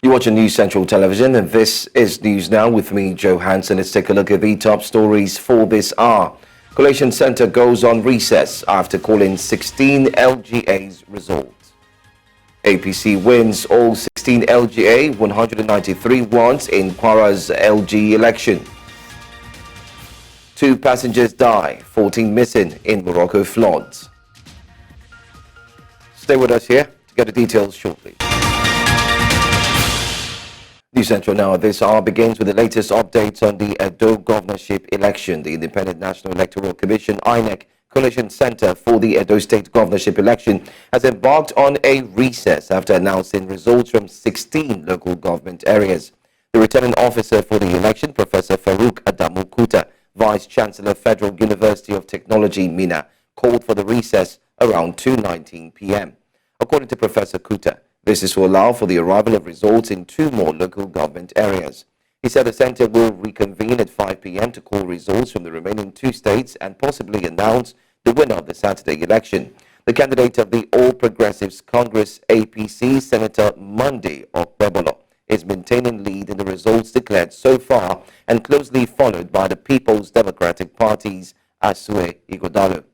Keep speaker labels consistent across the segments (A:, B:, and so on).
A: You're watching News Central Television, and this is News Now with me, Joe Hanson. Let's take a look at the top stories for this hour. Collation Center goes on recess after calling 16 LGA's results. APC wins all 16 LGA 193 wards in Kwara's LG election. 2 passengers die, 14 missing in Morocco floods. Stay with us here to get the details shortly. News Central now at this hour begins with the latest updates on the Edo governorship election. The Independent National Electoral Commission, INEC, Collation Center for the Edo State governorship election has embarked on a recess after announcing results from 16 local government areas. The returning officer for the election, Professor Farouk Adamu Kuta, Vice Chancellor, Federal University of Technology, Mina, called for the recess around 2:19 p.m. According to Professor Kuta, this is to allow for the arrival of results in 2 more local government areas. He said the center will reconvene at 5 p.m. to call results from the remaining 2 states and possibly announce the winner of the Saturday election. The candidate of the All Progressives Congress APC, Senator Monday Okpebolo, is maintaining lead in the results declared so far and closely followed by the People's Democratic Party's Asue Igodalo.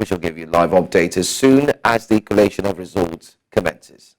A: We shall give you live updates as soon as the collation of results commences.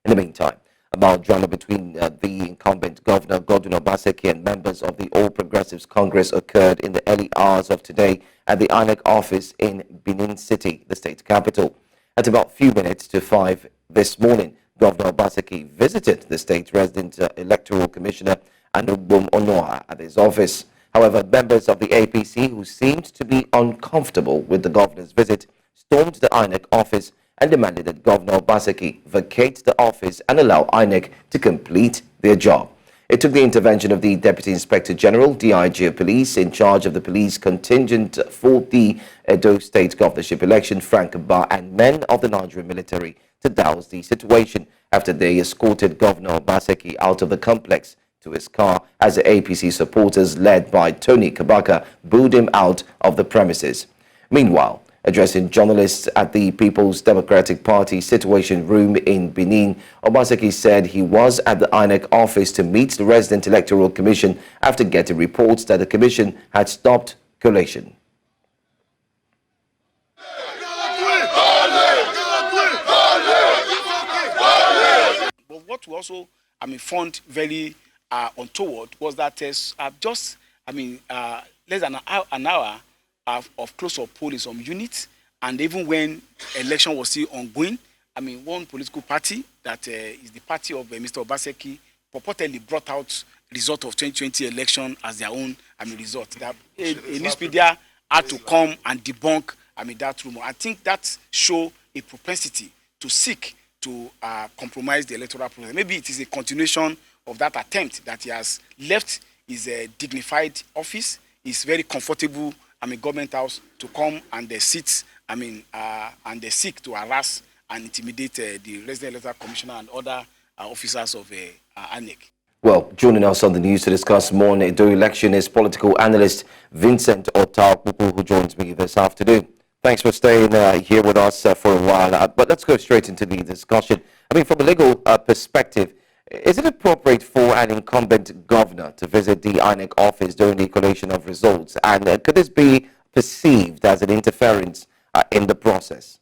A: In the meantime, a mild drama between the incumbent Governor Godwin Obaseki and members of the All Progressives Congress occurred in the early hours of today at the INEC office in Benin City, the state capital. At about a few minutes to 5 this morning, Governor Obaseki visited the state resident electoral commissioner Anubum Onoa at his office. However, members of the APC who seemed to be uncomfortable with the governor's visit stormed the INEC office and demanded that Governor Obaseki vacate the office and allow INEC to complete their job. It took the intervention of the Deputy Inspector General, DIG of Police, in charge of the police contingent for the Edo State governorship election, Frank Ba, and men of the Nigerian military to douse the situation after they escorted Governor Obaseki out of the complex to his car as the APC supporters led by Tony Kabaka booed him out of the premises. Meanwhile, addressing journalists at the People's Democratic Party Situation Room in Benin, Obaseki said he was at the INEC office to meet the Resident Electoral Commission after getting reports that the commission had stopped collation.
B: But what we also, found very untoward was that less than an hour of close-up polling some units, and even when election was still ongoing, one political party that is the party of Mr. Obaseki purportedly brought out result of 2020 election as their own result. That a news media had to come and debunk that rumor. I think that show a propensity to seek to compromise the electoral process. Maybe it is a continuation of that attempt that he has left his dignified office, his very comfortable government house, to come and sit and they seek to harass and intimidate the resident electoral commissioner and other officers of INEC.
A: Well, joining us on the news to discuss more on the Edo election is political analyst Vincent Otaopupu, who joins me this afternoon. Thanks for staying here with us for a while. But let's go straight into the discussion. From a legal perspective, is it appropriate for an incumbent governor to visit the INEC office during the collation of results? And could this be perceived as an interference in the process?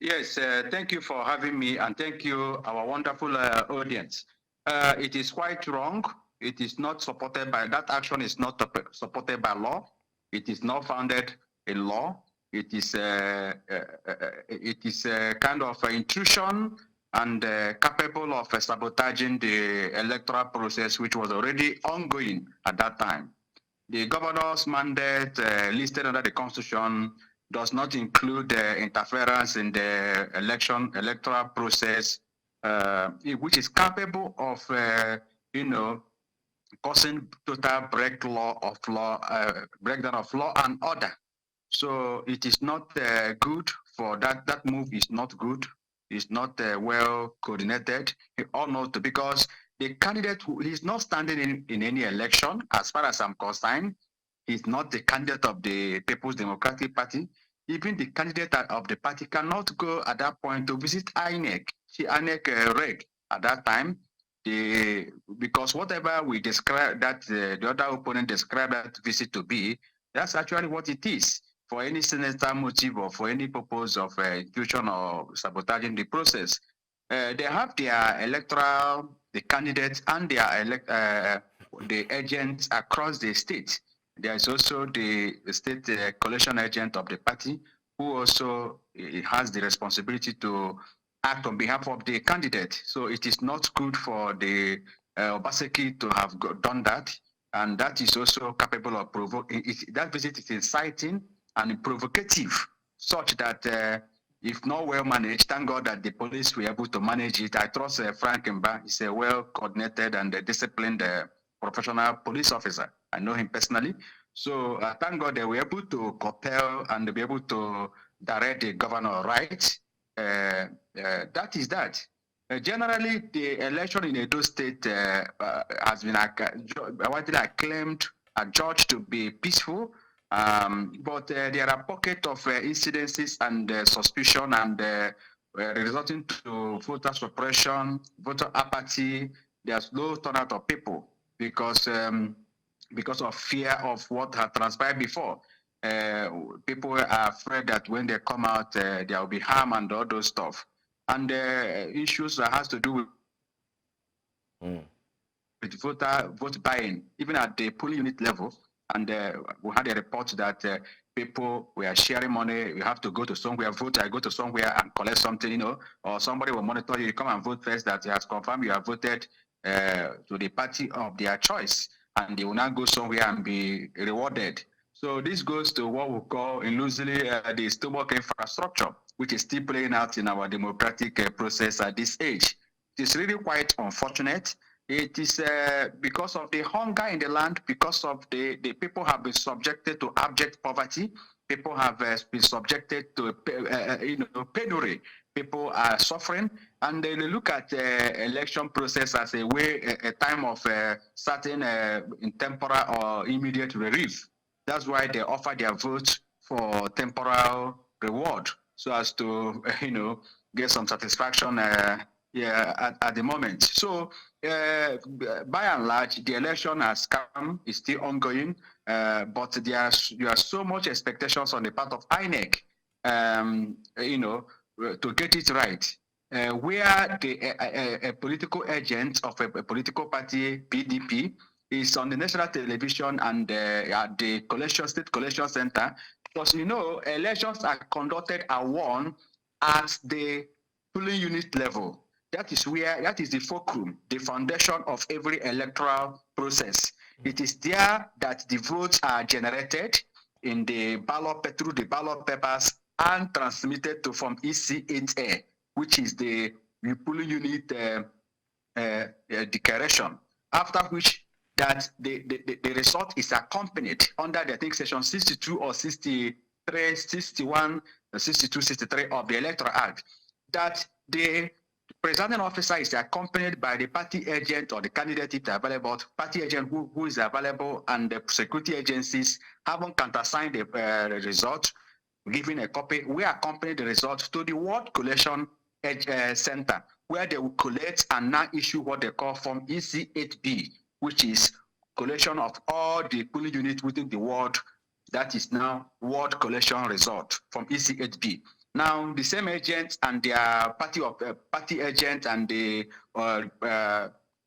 C: Yes, thank you for having me, and thank you, our wonderful audience. It is quite wrong. It is not supported by, that action is not supported by law. It is not founded in law. It is a kind of intrusion and capable of sabotaging the electoral process, which was already ongoing at that time. The governor's mandate listed under the Constitution does not include interference in the electoral process, which is capable of, causing total breakdown of law and order. So it is not good for that. That move is not good. It's not well coordinated. We all know to, because the candidate who is not standing in any election, as far as I'm concerned, he's not the candidate of the People's Democratic Party. Even the candidate of the party cannot go at that point to visit INEC. See INEC reg at that time. Because whatever we describe that the other opponent described that visit to be, that's actually what it is. For any sinister motive or for any purpose of intrusion or sabotaging the process, they have their electoral, the candidates and their the agents across the state. There is also the state coalition agent of the party who also has the responsibility to act on behalf of the candidate. So it is not good for the Obaseki to have done that. And that is also capable of provoking. That visit is inciting and provocative, such that if not well managed, thank God that the police were able to manage it. I trust Frank Mba is a well-coordinated and disciplined professional police officer. I know him personally. So thank God they were able to compel and be able to direct the governor right. That is that. Generally, the election in Edo State has been widely acclaimed, adjudged to be peaceful, but there are pockets of incidences and suspicion and resulting to voter suppression, voter apathy. There's low turnout of people because of fear of what had transpired before. People are afraid that when they come out, there will be harm and all those stuff. And issues that has to do with vote buying, even at the polling unit level. And we had a report that people were sharing money. You have to go to somewhere, vote. I go to somewhere and collect something, or somebody will monitor you. You come and vote first. That has confirmed you have voted to the party of their choice, and they will now go somewhere and be rewarded. So this goes to what we call loosely the stomach infrastructure, which is still playing out in our democratic process at this age. It is really quite unfortunate. It is because of the hunger in the land, because of the people have been subjected to abject poverty. People have been subjected to penury. People are suffering, and they look at the election process as a way, a time of certain temporal or immediate relief. That's why they offer their vote for temporal reward, so as to get some satisfaction. At the moment. So by and large, the election has come, is still ongoing, but there are so much expectations on the part of INEC, to get it right. Where a political agent of a political party, PDP, is on the national television and at the state collection center, because elections are conducted and won at the polling unit level. That is the fulcrum, the foundation of every electoral process. It is there that the votes are generated in the ballot through the ballot papers and transmitted to from EC8A, which is the polling unit declaration. After which that the result is accompanied under I think section 62 or 63, 61, 62, 63 of the Electoral Act, that the presiding officer is accompanied by the party agent or the candidate if available, party agent who is available, and the security agencies haven't countersigned the result, giving a copy. We accompany the results to the ward collation center, where they will collect and now issue what they call Form EC8B, which is collation of all the polling units within the ward. That is now ward collation result from EC8B. Now, the same agents and their party agent and the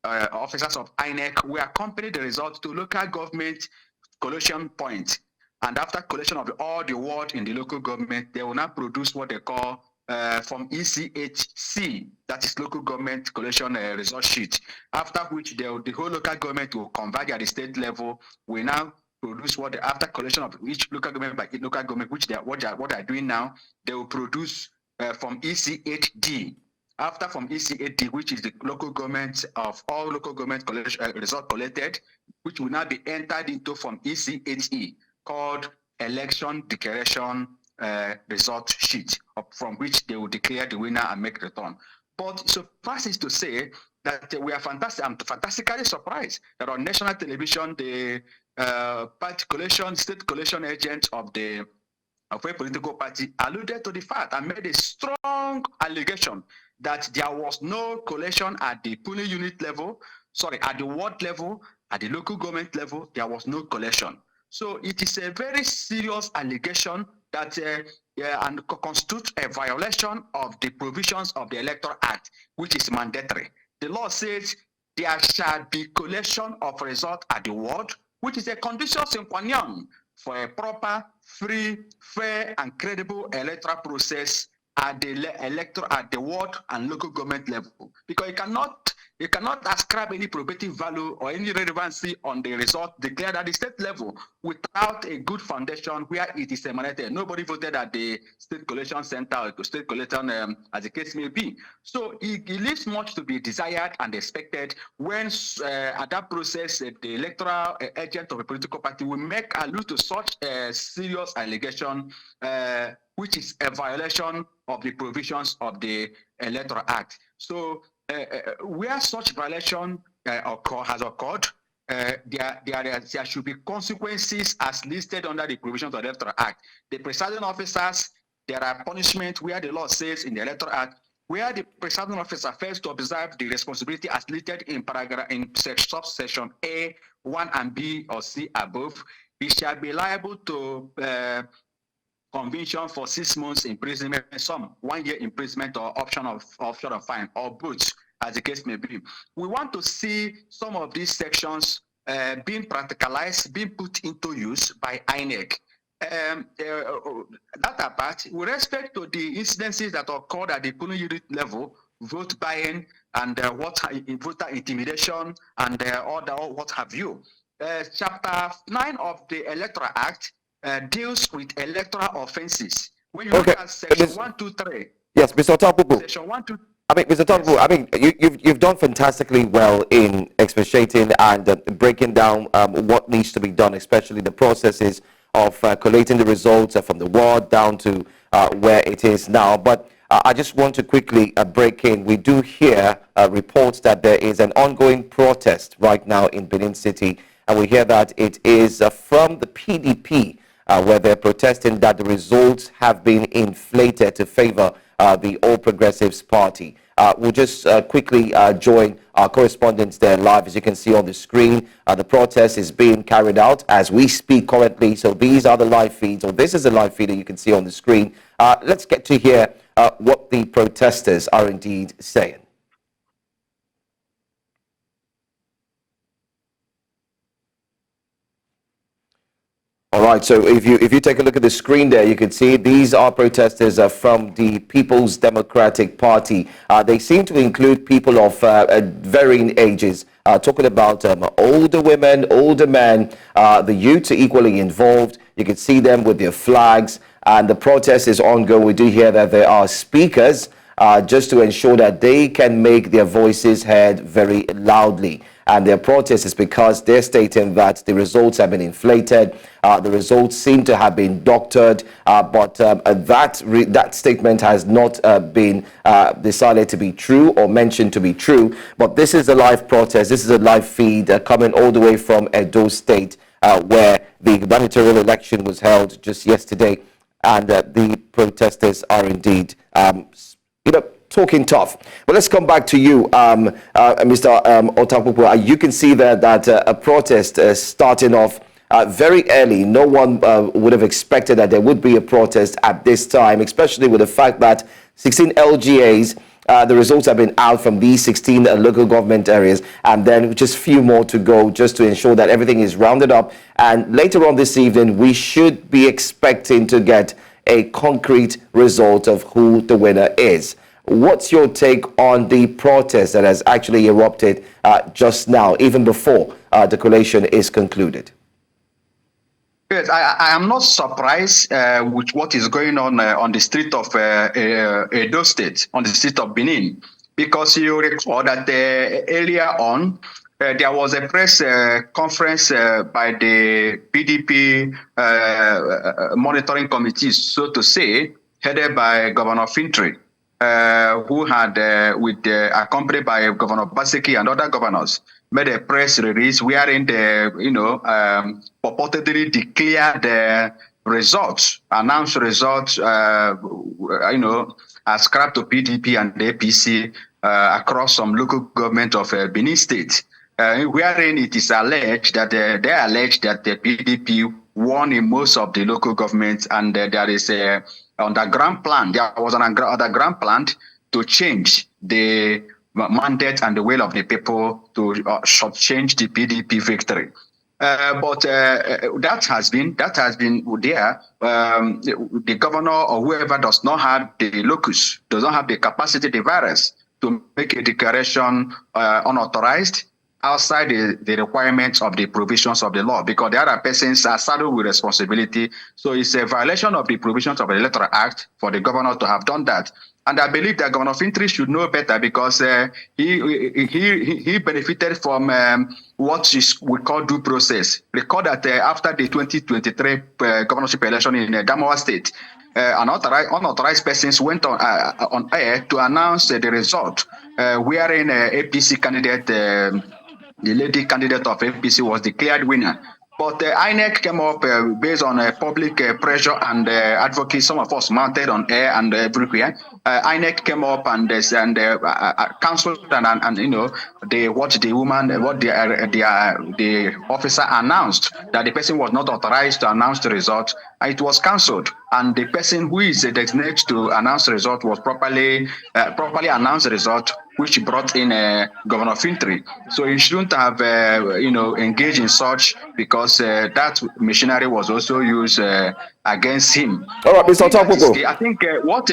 C: officers of INEC will accompany the results to local government collation point. And after collation of all the ward in the local government, they will now produce what they call from ECHC, that is local government collation result sheet. After which the whole local government will converge at the state level. We now produce after collection of each local government by each local government, which what they are doing now, they will produce from EC8D. After from EC8D, which is the local government of all local government result collected, which will now be entered into from EC8E, called election declaration result sheet, from which they will declare the winner and make return. But suffice it to say that we are fantastic. I'm fantastically surprised that on national television, the state collation agent of a political party alluded to the fact and made a strong allegation that there was no collation at the polling unit level, sorry, at the ward level, at the local government level, there was no collation. So it is a very serious allegation that and constitutes a violation of the provisions of the Electoral Act, which is mandatory. The law says there shall be collation of result at the ward, which is a condition sine qua non for a proper, free, fair, and credible electoral process at the ward and local government level. Because you cannot ascribe any probative value or any relevancy on the result declared at the state level without a good foundation where it is emanated. Nobody voted at the state collation center or state collation, as the case may be. So it leaves much to be desired and expected when at that process the electoral agent of a political party will make allude to such a serious allegation, which is a violation of the provisions of the Electoral Act. So where such violation has occurred, there should be consequences as listed under the provisions of the Electoral Act. The presiding officers, there are punishments where the law says in the Electoral Act, where the presiding officer fails to observe the responsibility as listed in subsection A, 1 and B or C above, he shall be liable to conviction for 6 months imprisonment, some 1 year imprisonment or option of fine, or both, as the case may be. We want to see some of these sections being practicalized, being put into use by INEC. That apart, with respect to the incidences that occurred at the polling unit level, vote buying and voter intimidation and what have you. Chapter 9 of the Electoral Act deals with electoral offenses. When you look at section 123.
A: Yes, Mr. Otapupu.
C: Section 1, 2.
A: I mean, Mr. Otapupu, yes. I mean, you've done fantastically well in expatiating and breaking down what needs to be done, especially the processes of collating the results from the ward down to where it is now. But I just want to quickly break in. We do hear reports that there is an ongoing protest right now in Benin City, and we hear that it is from the PDP, where they're protesting that the results have been inflated to favor the All Progressives Party. We'll just quickly join our correspondents there live. As you can see on the screen, the protest is being carried out as we speak currently. So these are the live feeds, or this is the live feed that you can see on the screen. Let's get to hear what the protesters are indeed saying. All right, so if you take a look at the screen there, you can see these are protesters from the People's Democratic Party. They seem to include people of varying ages, talking about older women, older men, the youth are equally involved. You can see them with their flags, and the protest is ongoing. We do hear that there are speakers just to ensure that they can make their voices heard very loudly. And their protest is because they're stating that the results have been inflated. The results seem to have been doctored, but that statement has not been decided to be true or mentioned to be true. But this is a live protest. This is a live feed coming all the way from Edo State, where the gubernatorial election was held just yesterday. And the protesters are indeed, talking tough. But let's come back to you, Mr. Otapupu. You can see there that a protest starting off very early. No one would have expected that there would be a protest at this time, especially with the fact that 16 LGAs, the results have been out from these 16 local government areas, and then just a few more to go just to ensure that everything is rounded up. And later on this evening, we should be expecting to get a concrete result of who the winner is. What's your take on the protest that has actually erupted just now, even before the collation is concluded?
C: Yes, I am not surprised with what is going on the street of Edo State, on the street of Benin, because you recall that earlier on, there was a press conference by the PDP monitoring committee, so to say, headed by Governor Fintri, who had, accompanied by Governor Obaseki and other governors, made a press release wherein they, purportedly declared the results, announced results, ascribed to PDP and the APC across some local government of Benin State, wherein it is alleged that they allege that the PDP won in most of the local governments, and there is a underground plan. There was an underground plan to change the mandate and the will of the people to shortchange the PDP victory. But that has been there. The governor or whoever does not have the locus, does not have the capacity, the virus, to make a declaration unauthorized outside the requirements of the provisions of the law, because the other persons are saddled with responsibility. So it's a violation of the provisions of the Electoral Act for the governor to have done that. And I believe that Governor Fintri should know better, because he benefited from what we call due process. Recall that after the 2023 governorship election in Damawa State, unauthorized persons went on air to announce the result, wherein APC candidate, the lady candidate of APC, was declared winner. But INEC came up based on public pressure and advocacy. Some of us mounted on air and everywhere. INEC came up and counseled and the officer announced that the person was not authorized to announce the result. It was cancelled, and the person who is designated to announce the result was properly announced the result, which brought in Governor Fintri. So he shouldn't have engaged in such, because that machinery was also used against him.
A: All right, Mr. Otapoko.
C: I think what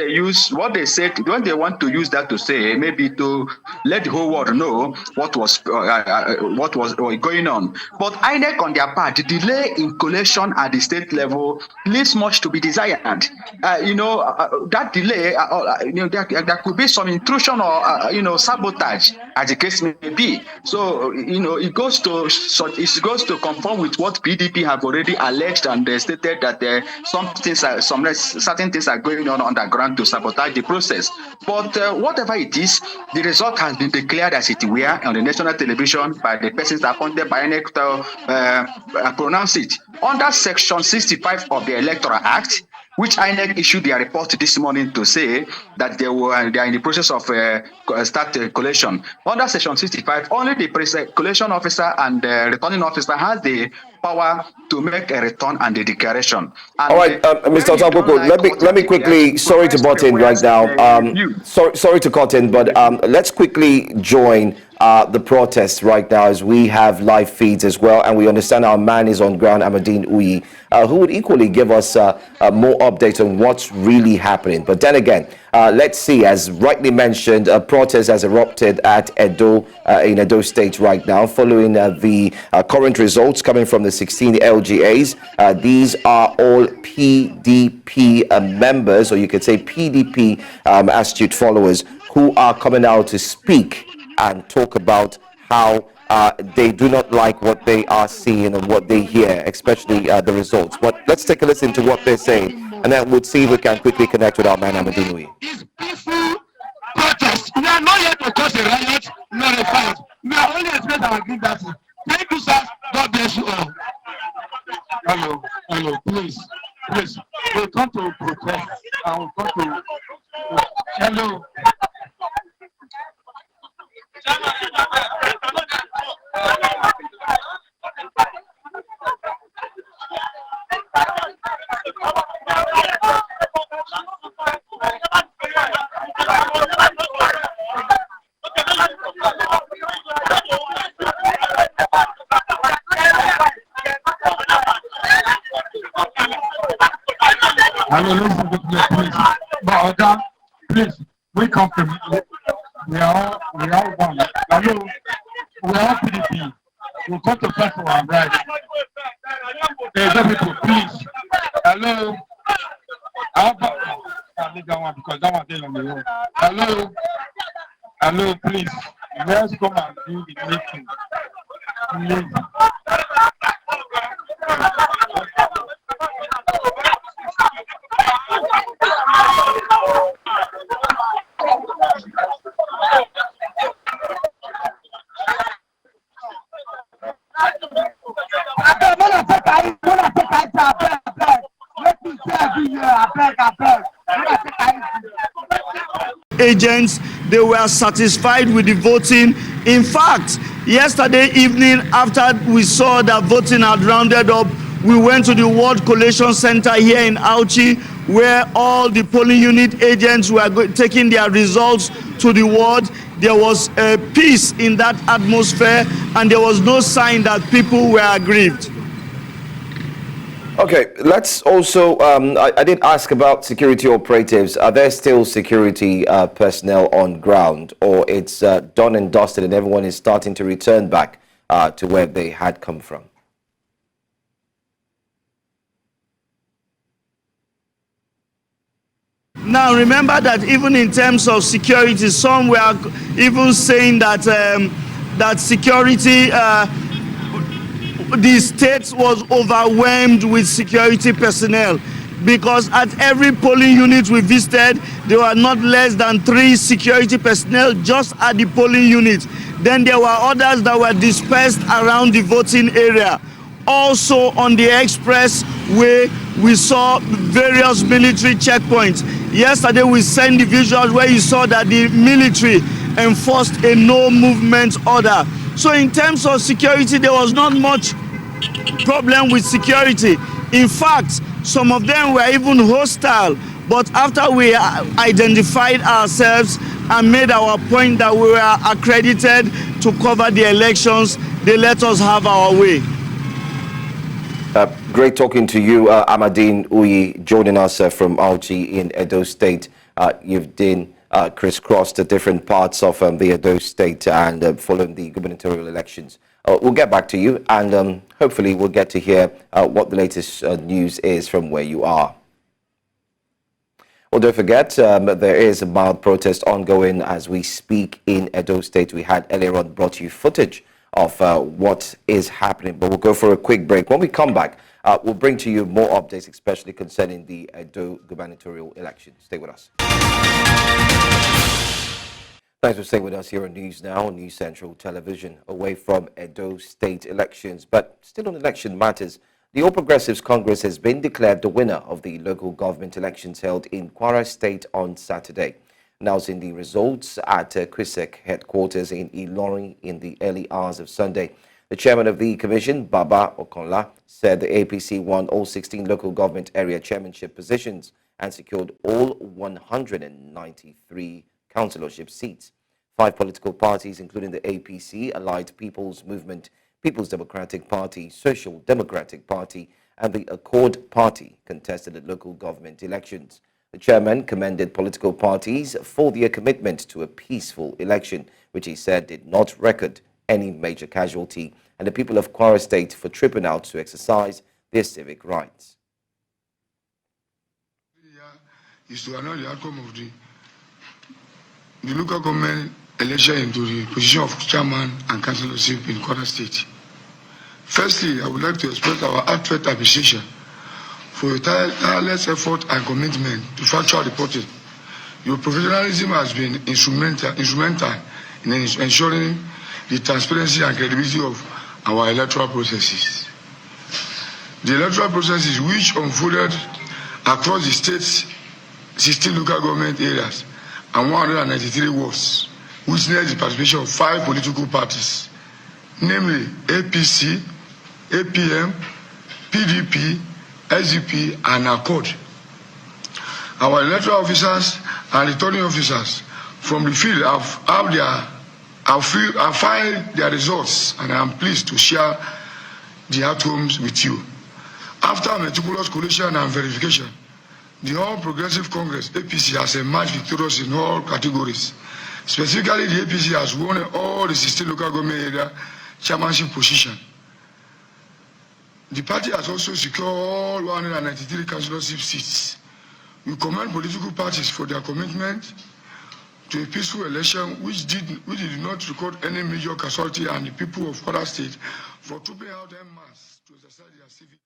C: they said when they want to use that to say, maybe to let the whole world know what was going on. But INEC on their part, the delay in collation at the state level leaves much to be desired. That delay, there could be some intrusion or sabotage, as the case may be. So it goes to conform with what PDP have already alleged and stated, that certain things are going on underground to sabotage the process. But whatever it is, the result has been declared as it were on the national television by the persons appointed by INEC to pronounce it under Section 65 of the Electoral Act, which INEC issued their report this morning to say that they are in the process of start collation. Under Section 65, only the collation officer and returning officer has the power to make a return and a declaration. And
A: all right, Mr. Otapoko, let me quickly, sorry to butt in right now. Sorry to cut in, but let's quickly join the protest right now, as we have live feeds as well, and we understand our man is on ground, Amadine Uyi, who would equally give us more updates on what's really happening. But then again, let's see, as rightly mentioned, a protest has erupted at Edo, in Edo State right now, following the current results coming from the 16 LGAs. These are all PDP members, or you could say PDP astute followers, who are coming out to speak and talk about how they do not like what they are seeing and what they hear, especially the results. But let's take a listen to what they're saying, and then we'll see if we can quickly connect with our man Amadinui.
D: It's peaceful protest. We are not here to cause a riot, not a fight. We are only expressing our grievances. Thank you, sir. God bless you all. Hello, please. We come to protest. And we come to. Hello. Please, we come to we are one. Hello, we are PDP. We come to fight for our rights. People, please. Hello. I'll leave that one because that one is on the road. Hello, please. Let's come and do the meeting. Please.
E: agents, they were satisfied with the voting. In fact, yesterday evening, after we saw that voting had rounded up, we went to the Ward Collation Center here in Auchi, where all the polling unit agents were taking their results to the ward. There was peace in that atmosphere, and there was no sign that people were aggrieved.
A: Okay, let's also, I did ask about security operatives. Are there still security personnel on ground, or it's done and dusted and everyone is starting to return back to where they had come from?
E: Now, remember that even in terms of security, some were even saying that that security, the state was overwhelmed with security personnel, because at every polling unit we visited, there were not less than 3 security personnel just at the polling unit. Then there were others that were dispersed around the voting area. Also on the expressway, we saw various military checkpoints. Yesterday we sent the visuals where you saw that the military enforced a no movement order. So in terms of security, there was not much problem with security. In fact, some of them were even hostile. But after we identified ourselves and made our point that we were accredited to cover the elections, they let us have our way.
A: Great talking to you, Amadine Uyi, joining us from Auchi in Edo State. You've been crisscrossed to different parts of the Edo State and following the gubernatorial elections. We'll get back to you, and hopefully we'll get to hear what the latest news is from where you are. Well, don't forget, there is a mild protest ongoing as we speak in Edo State. We had earlier on brought you footage of what is happening, but we'll go for a quick break. When we come back, we'll bring to you more updates, especially concerning the Edo gubernatorial election. Stay with us. Thanks for staying with us here on News Now, News Central Television. Away from Edo State elections, but still on election matters, the All Progressives Congress has been declared the winner of the local government elections held in Kwara State on Saturday. Announcing the results at QUISEC headquarters in Ilorin in the early hours of Sunday, the chairman of the commission, Baba Okonla, said the APC won all 16 local government area chairmanship positions and secured all 193 councillorship seats. 5 political parties, including the APC, Allied People's Movement, People's Democratic Party, Social Democratic Party, and the Accord Party, contested the local government elections. The chairman commended political parties for their commitment to a peaceful election, which he said did not record any major casualty, and the people of Kwara State for tripping out to exercise their civic rights.
F: Is to announce the outcome of the local government election into the position of chairman and councillorship in Kwara State. Firstly, I would like to express our heartfelt appreciation for your tireless effort and commitment to factual reporting. Your professionalism has been instrumental in ensuring the transparency and credibility of our electoral processes. The electoral processes, which unfolded across the state's 16 local government areas and 193 wards, witnessed the participation of 5 political parties, namely APC, APM, PDP, SDP, and Accord. Our electoral officers and returning officers from the field have filed their results, and I am pleased to share the outcomes with you. After meticulous collation and verification, the All Progressive Congress, APC, has emerged victorious in all categories. Specifically, the APC has won all the 16 local government area chairmanship positions. The party has also secured all 193 councillorship seats. We commend political parties for their commitment to a peaceful election which did not record any major casualty, and the people of Kwara State for trooping out en masse to exercise their civic.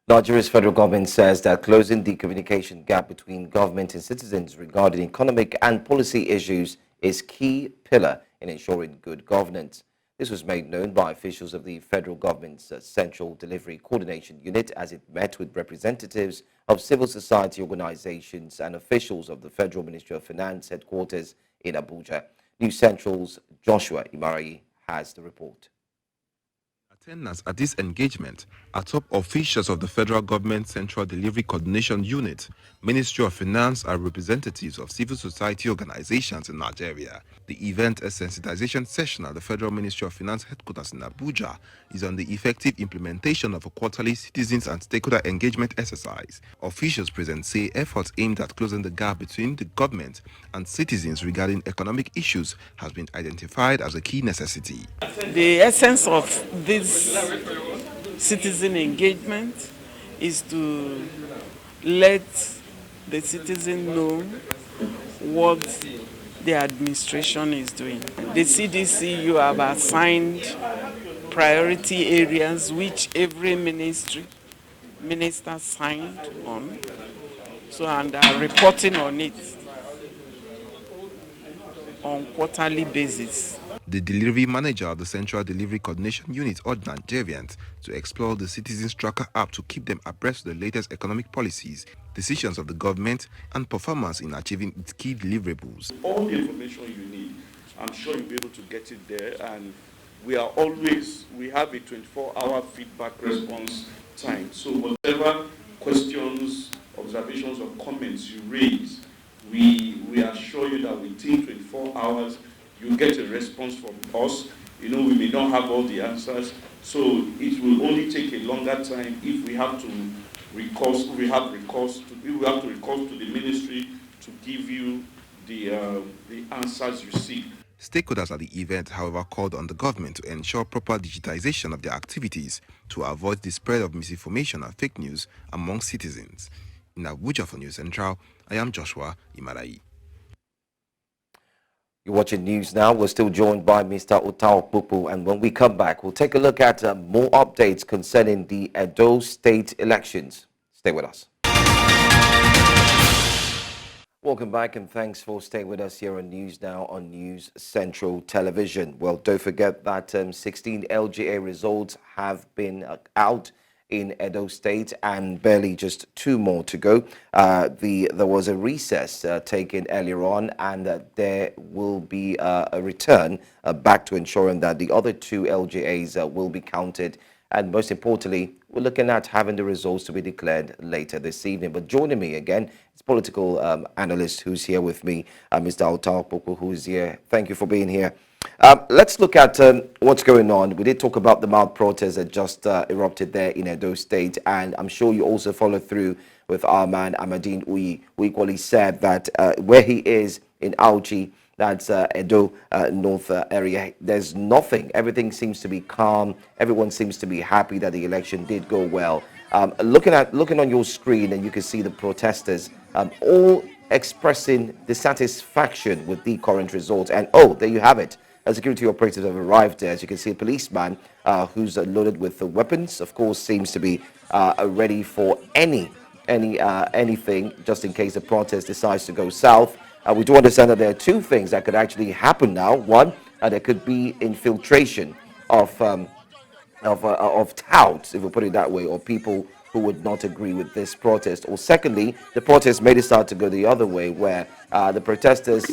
A: Nigeria's federal government says that closing the communication gap between government and citizens regarding economic and policy issues is key pillar in ensuring good governance. This was made known by officials of the federal government's Central Delivery Coordination Unit as it met with representatives of civil society organizations and officials of the Federal Ministry of Finance headquarters in Abuja. News Central's Joshua Imarayi has the report.
G: Attendance at this engagement are top officials of the federal government Central Delivery Coordination Unit, Ministry of Finance, and representatives of civil society organizations in Nigeria. The event, a sensitization session at the Federal Ministry of Finance headquarters in Abuja, is on the effective implementation of a quarterly citizens and stakeholder engagement exercise. Officials present say efforts aimed at closing the gap between the government and citizens regarding economic issues has been identified as a key necessity.
H: The essence of this citizen engagement is to let the citizen know what the administration is doing. The CDC, you have assigned priority areas which every minister signed on, so and are reporting on it on quarterly basis.
G: The delivery manager of the Central Delivery Coordination Unit urged Nigerians to explore the Citizens Tracker app to keep them abreast of the latest economic policies, decisions of the government, and performance in achieving its key deliverables.
I: All the information you need, I'm sure you'll be able to get it there, and we have a 24-hour feedback response time. So whatever questions, observations, or comments you raise, we assure you that within 24 hours, you get a response from us. We may not have all the answers, so it will only take a longer time if we have to recourse to the ministry to give you the answers you seek.
G: Stakeholders at the event, however, called on the government to ensure proper digitization of their activities to avoid the spread of misinformation and fake news among citizens. In Abuja for News Central, I am Joshua Imarayi.
A: You're watching news now. We're still joined by Mr. Otao Pupu, and when we come back, we'll take a look at more updates concerning the Edo State elections. Stay with us. Welcome back, and thanks for staying with us here on News Now on News Central Television. Well, don't forget that 16 LGA results have been out in Edo State, and barely just 2 more to go. There was a recess taken earlier on, and there will be a return back to ensuring that the other 2 LGAs will be counted. And most importantly, we're looking at having the results to be declared later this evening. But joining me again is political analyst who's here with me, Mr. Otao Pupu, who's here. Thank you for being here. Let's look at what's going on. We did talk about the mild protest that just erupted there in Edo State, and I'm sure you also followed through with our man Amadine Uyi, who equally said that where he is in Auchi, that's Edo North area, there's nothing. Everything seems to be calm. Everyone seems to be happy that the election did go well. Looking on your screen, and you can see the protesters all expressing dissatisfaction with the current results. And oh, there you have it. Security operatives have arrived there. As you can see, a policeman who's loaded with the weapons, of course, seems to be ready for anything, just in case the protest decides to go south. We do understand that there are 2 things that could actually happen now. One, there could be infiltration of touts, if we put it that way, or people who would not agree with this protest. Or secondly, the protest may decide to go the other way, where the protesters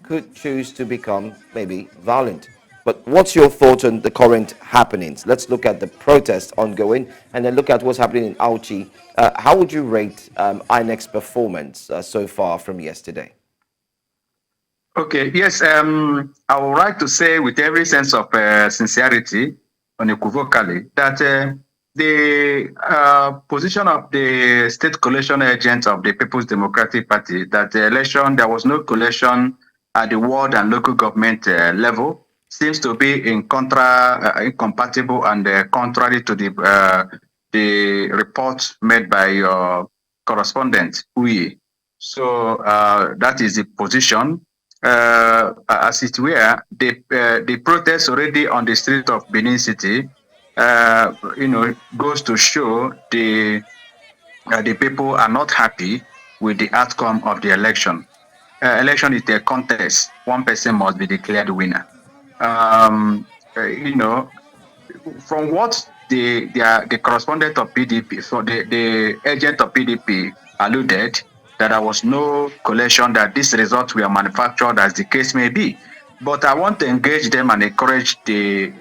A: could choose to become maybe violent. But what's your thought on the current happenings? Let's look at the protest ongoing and then look at what's happening in Auchi. How would you rate INEC's performance so far from yesterday?
C: Okay, yes, I would like to say with every sense of sincerity, unequivocally, that the position of the state collation agent of the People's Democratic Party, that the election, there was no collation at the ward and local government level, seems to be incompatible and contrary to the report made by your correspondent, Uyi. So that is the position. As it were, the protest already on the street of Benin City, goes to show the people are not happy with the outcome of the election. Election is a contest. One person must be declared winner. From what the correspondent of PDP, so the agent of PDP alluded that there was no collation, that these results were manufactured, as the case may be. But I want to engage them and encourage that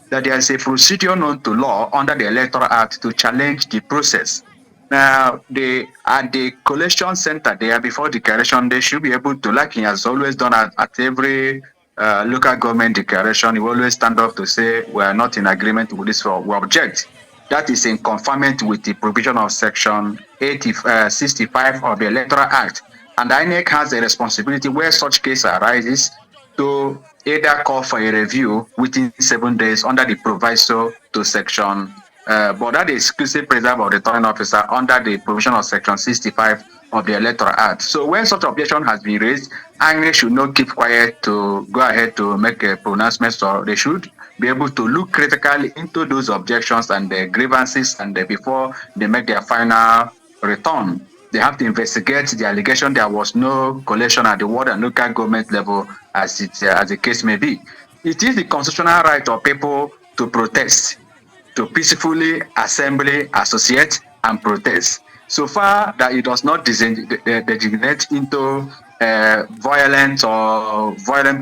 C: there is a procedure known to law under the Electoral Act to challenge the process. Now, at the collation center there before declaration, they should be able to, like he has always done at every local government declaration, he will always stand up to say, we are not in agreement with this, or we object. That is in conformity with the provision of Section 65 of the Electoral Act. And the INEC has a responsibility where such case arises to either call for a review within 7 days under the proviso to Section but that is exclusive preserve of the returning officer under the provision of Section 65 of the Electoral Act. So when such objection has been raised, INEC should not keep quiet to go ahead to make a pronouncement, so they should be able to look critically into those objections and the grievances, and before they make their final return. They have to investigate the allegation there was no collation at the ward and local government level, as the case may be. It is the constitutional right of people to protest, to peacefully assemble, associate, and protest. So far that it does not degenerate into violent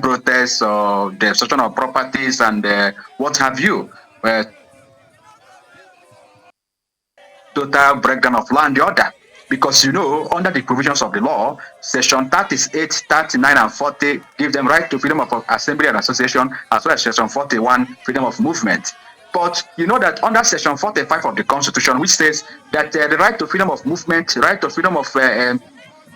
C: protests or destruction of properties and what have you. Total breakdown of law and the order. Because under the provisions of the law, Section 38, 39, and 40 give them right to freedom of assembly and association, as well as Section 41, freedom of movement. But you know that under Section 45 of the Constitution, which says that the right to freedom of movement, right to freedom of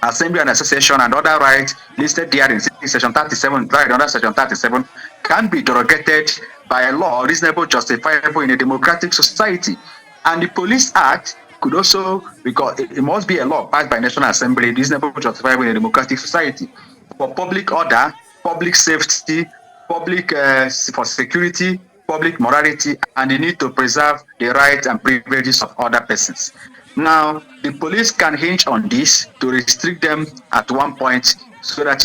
C: assembly and association, and other rights listed there in Section 37, right under Section 37, can be derogated by a law reasonable, justifiable in a democratic society. And the Police Act could also, because it must be a law passed by National Assembly, reasonable, justifiable in a democratic society, for public order, public safety, public for security, public morality, and the need to preserve the rights and privileges of other persons. Now, the police can hinge on this to restrict them at one point, so that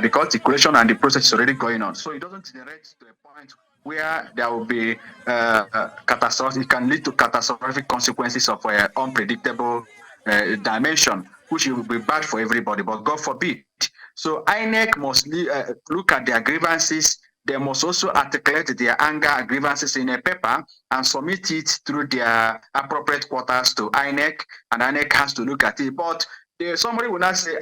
C: because the collation and the process is already going on, so it doesn't generate to a point where there will be catastrophic. It can lead to catastrophic consequences of unpredictable dimension, which will be bad for everybody. But God forbid. So INEC must look at their grievances. They must also articulate their anger grievances in a paper and submit it through their appropriate quarters to INEC, and INEC has to look at it. But somebody will not say,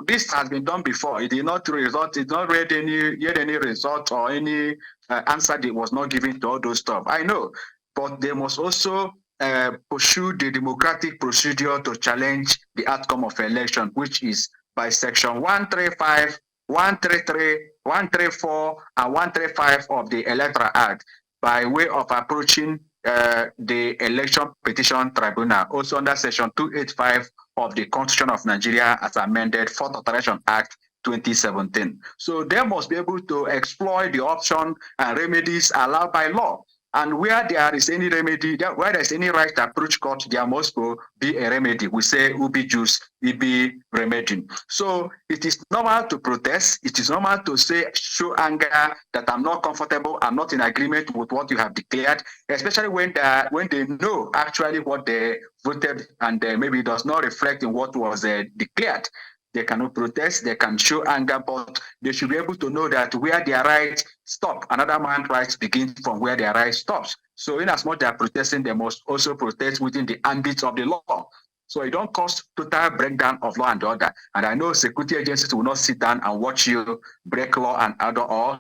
C: this has been done before. It did not result. It did not read any result or any answer that was not given to all those stuff. I know, but they must also pursue the democratic procedure to challenge the outcome of election, which is by Section 135, 133, 134, and 135 of the Electoral Act, by way of approaching the Election Petition Tribunal, also under Section 285 of the Constitution of Nigeria as amended, 4th Alteration Act 2017. So they must be able to exploit the option and remedies allowed by law. And where there is any remedy, where there is any right to approach court, there must be a remedy. We say ubi jus, ibi remedy. So it is normal to protest. It is normal to show anger that I'm not comfortable, I'm not in agreement with what you have declared, especially when they know actually what they voted and maybe it does not reflect in what was declared. They cannot protest, they can show anger, but they should be able to know that where their rights stop, another man's rights begin from where their rights stops. So in as much they are protesting, they must also protest within the ambit of the law. So it don't cause total breakdown of law and order. And I know security agencies will not sit down and watch you break law and order or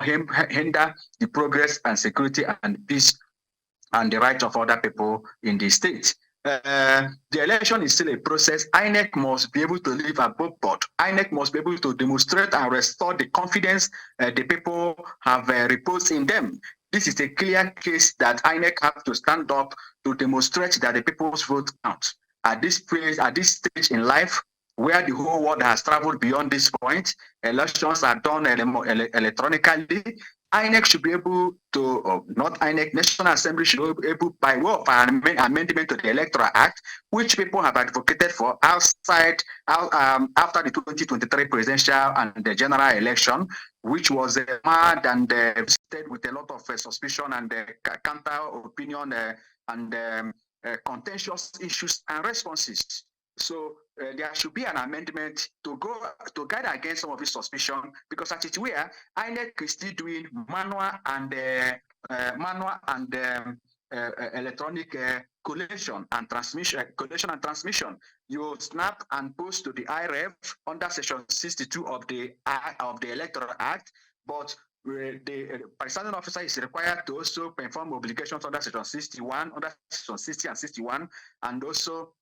C: hinder the progress and security and peace and the rights of other people in the state. The election is still a process. INEC must be able to live above board. INEC must be able to demonstrate and restore the confidence the people have reposed in them. This is a clear case that INEC have to stand up to demonstrate that the people's vote counts. At this stage in life, where the whole world has traveled beyond this point, elections are done electronically. INEC should be able to, not INEC, National Assembly should be able, by way of an amendment to the Electoral Act, which people have advocated for after the 2023 presidential and the general election, which was mad and visited with a lot of suspicion and counter opinion and contentious issues and responses. So there should be an amendment to guide against some of this suspicion, because at it where INEC is still doing manual and electronic collation and transmission. You snap and post to the IREF under Section 62 of the Electoral Act, but the presiding officer is required to also perform obligations under Section 61, under Section 60 and 61, and also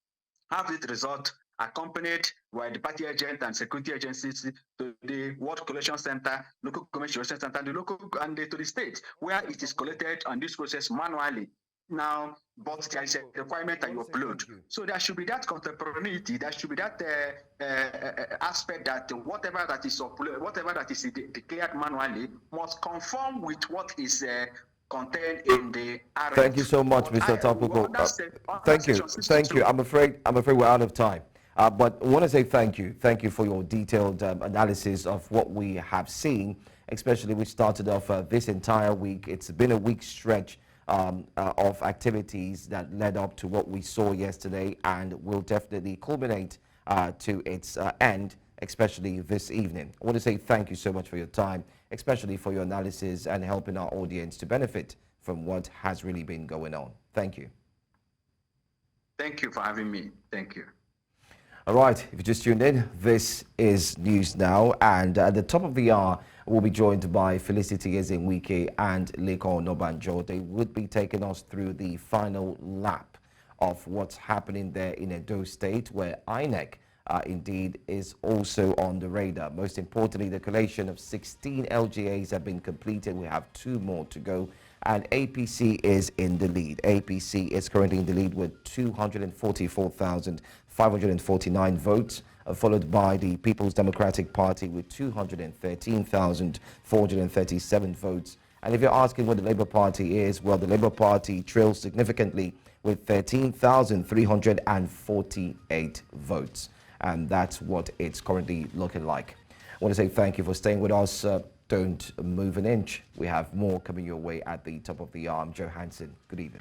C: have this result accompanied by the party agent and security agencies to the World Collation Center, local commission center, and to the state, where it is collected on this process manually. Now, but there is a requirement that you upload. So there should be that contemporaneity, there should be that aspect that whatever that is declared manually must conform with what is contained in the RF.
A: Thank you so much, Mr. Tapuko. Thank you. I'm afraid we're out of time. But I want to say thank you. Thank you for your detailed analysis of what we have seen, especially we started off this entire week. It's been a week stretch of activities that led up to what we saw yesterday and will definitely culminate to its end, especially this evening. I want to say thank you so much for your time, especially for your analysis and helping our audience to benefit from what has really been going on. Thank you.
C: Thank you for having me. Thank you.
A: All right, if you just tuned in, this is News Now, and at the top of the hour, we'll be joined by Felicity Ezenwike and Lekon Nobanjo. They would be taking us through the final lap of what's happening there in Edo State, where INEC indeed is also on the radar. Most importantly, the collation of 16 LGAs have been completed. We have 2 more to go, and APC is in the lead. APC is currently in the lead with 244,549 votes, followed by the People's Democratic Party with 213,437 votes. And if you're asking what the Labour Party is, well, the Labour Party trails significantly with 13,348 votes. And that's what it's currently looking like. I want to say thank you for staying with us. Don't move an inch. We have more coming your way at the top of the hour. I'm Joe Hanson. Good evening.